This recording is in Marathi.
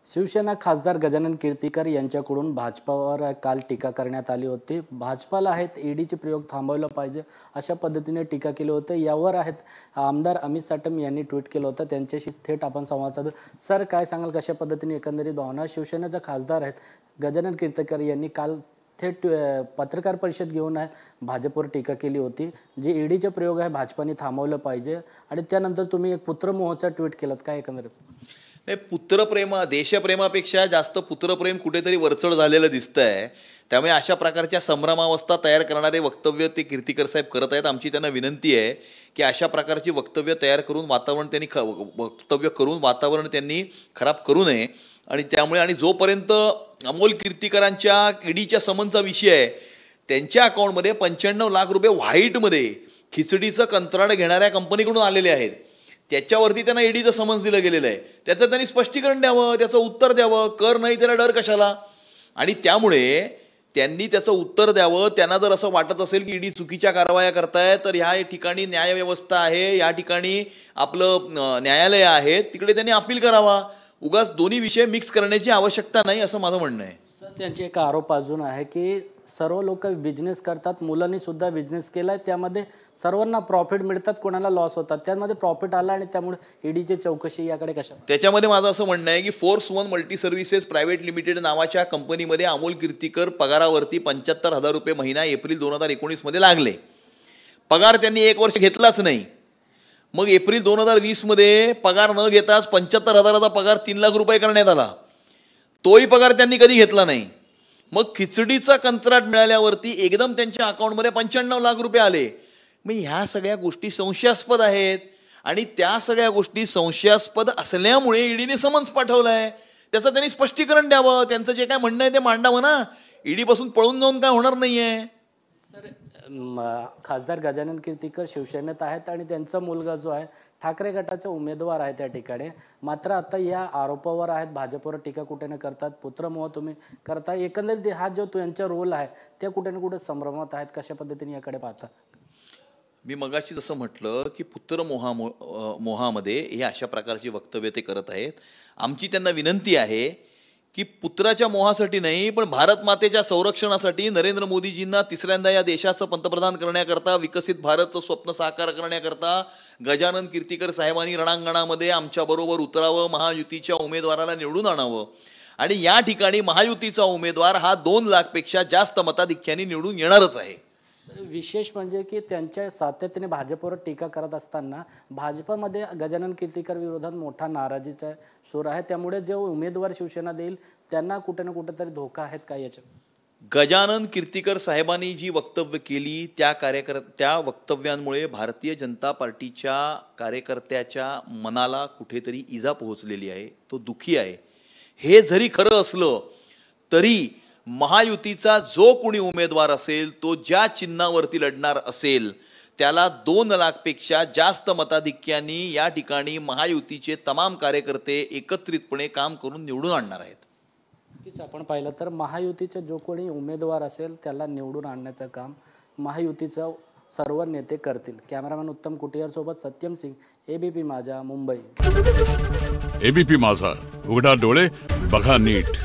शिवसेना खासदार गजानन कीर्तिकर यांच्याकडून भाजपावर काल टीका करण्यात आली होती। भाजपाला आहेत ईडीचे प्रयोग थांबवला पाहिजे अशा पद्धतीने टीका केली होती। यावर आहेत आमदार अमित साटम यांनी ट्विट केलं होतं। त्यांच्याशी थेट आपण संवाद साधू। सर, काय सांगाल, कशा पद्धतीने एकंदरीत भावना? शिवसेनेचे खासदार आहेत गजानन कीर्तिकर यांनी काल थेट पत्रकार परिषद घेऊन भाजपवर टीका केली होती। जे ईडीचे प्रयोग आहे भाजपाने थांबवलं पाहिजे आणि त्यानंतर तुम्ही एक पुत्रमोहाचा ट्विट केलात, काय एकंदरीत? नाही, पुत्रप्रेम देशप्रेमापेक्षा जास्त पुत्रप्रेम कुठेतरी वरचढ झालेलं दिसतंय। त्यामुळे अशा प्रकारच्या संभ्रमावस्था तयार करणारे वक्तव्य ते कीर्तिकर साहेब करत आहेत। आमची त्यांना विनंती आहे की अशा प्रकारची वक्तव्य तयार करून वातावरण त्यांनी खराब करू नये। आणि त्यामुळे आणि जोपर्यंत अमोल कीर्तिकरांच्या ईडीच्या समनचा विषय आहे, त्यांच्या अकाउंटमध्ये 95 लाख रुपये व्हाईटमध्ये खिचडीचं कंत्राट घेणाऱ्या कंपनीकडून आलेले आहेत। त्याच्यावरती त्यांना ईडीचं समन्स दिलं गेलेलं आहे। त्याचं त्यांनी स्पष्टीकरण द्यावं, त्याचं उत्तर द्यावं। कर नाही त्याला डर कशाला? आणि त्यामुळे त्यांनी त्याचं उत्तर द्यावं। त्यांना जर असं वाटत असेल की ईडी चुकीच्या कारवाया करताय, तर ह्या ठिकाणी न्यायव्यवस्था आहे, या ठिकाणी आपलं न्यायालय आहे, तिकडे त्यांनी अपील करावा। उगाच दोन्ही विषय मिक्स करण्याची आवश्यकता नाही असं माझं म्हणणं आहे। त्यांचे एक आरोप अजून आहे की सर्व लोक बिझनेस करतात, मुलांनी सुद्धा बिझनेस केलाय, त्यामध्ये सर्वांना प्रॉफिट मिळतात, कोणाला लॉस होतात, त्यामध्ये प्रॉफिट आला आणि त्यामुळे ईडीची चौकशी याकडे कशा? त्याच्यामध्ये माझं असं म्हणणं आहे की force one multi services private limited नावाच्या कंपनीमध्ये अमोल कीर्तिकर पगारावरती 75,000 रुपये महिना एप्रिल 2019 मध्ये लागले। पगार त्यांनी 1 वर्ष घेतलाच नाही। मग एप्रिल 2020 मध्ये पगार न घेताच 75,000चा पगार 3 लाख रुपये करण्यात आला। तोही पगार त्यांनी कधी घेतला नाही। मग खिचडीचा कंत्राट मिळाल्यावरती एकदम त्यांच्या अकाउंटमध्ये 95 लाख रुपये आले। मग ह्या सगळ्या गोष्टी संशयास्पद आहेत आणि त्या सगळ्या गोष्टी संशयास्पद असल्यामुळे ईडीने समन्स पाठवलाय। त्याचं त्यांनी स्पष्टीकरण द्यावं, त्यांचं जे काय म्हणणं आहे ते मांडावं ना। ईडी पासून पळून जाऊन काय होणार नाहीये। सर, खासदार गजानन कीर्तिकर शिवसेनेत आहेत आणि त्यांचा मुलगा जो आहे ठाकरे गटाचा उमेदवार आहे त्या ठिकाणी। मात्र आता या आरोपावर आहेत भाजपवर टीका कुठे न करतात, पुत्रमोह तुम्ही करता, एकंदरीत हा जो त्यांचा रोल आहे ते कुठे ना कुठे संभ्रमात आहेत, कशा पद्धतीने याकडे पाहता? मी मगाशी जसं म्हटलं की मोहामध्ये हे अशा प्रकारची वक्तव्य ते करत आहेत। आमची त्यांना विनंती आहे की पुत्राच्या मोहासाठी नाही, पण भारत मातेच्या संरक्षणासाठी नरेंद्र मोदीजींना तिसऱ्यांदा या देशाचं पंतप्रधान करण्याकरता, विकसित भारतचं स्वप्न साकार करण्याकरता गजानन कीर्तिकर साहेबांनी रणांगणामध्ये आमच्याबरोबर उतरावं, महायुतीच्या उमेदवाराला निवडून आणावं। आणि या ठिकाणी महायुतीचा उमेदवार हा 2 लाखपेक्षा जास्त मताधिक्याने निवडून येणारच आहे। विशेष म्हणजे की त्यांच्या सातत्याने भाजपवर टीका करत असताना भाजपमध्ये गजानन कीर्तिकर विरोधात मोठा नाराजीचा सूर आहे, त्यामुळे जे उमेदवार शिवसेना देईल त्यांना कुठे ना कुठेतरी धोका आहेत का याच्या? गजानन कीर्तिकर साहेबांनी जी वक्तव्य केली त्या वक्तव्यांमुळे भारतीय जनता पार्टीच्या कार्यकर्त्याच्या मनाला कुठेतरी इजा पोहोचलेली आहे, तो दुःखी आहे। हे जरी खरं असलं तरी महायुतीचा जो कोणी उमेदवार असेल, तो ज्या चिन्हावरती लढणार असेल, त्याला 2 लाखपेक्षा जास्त मताधिक्यांनी या ठिकाणी महायुतीचे तमाम कार्यकर्ते एकत्रितपणे काम करून निवडून आणणार आहेत। आपण पाहिलं तर महायुतीचा जो कोणी उमेदवार असेल त्याला निवडून आणण्याचं काम महायुतीचा सर्व नेते करतील। कॅमेरामॅन उत्तम कुटियार सोबत सत्यम सिंग, एबीपी माझा, मुंबई। एबीपी माझा, उघडा डोळे बघा नीट।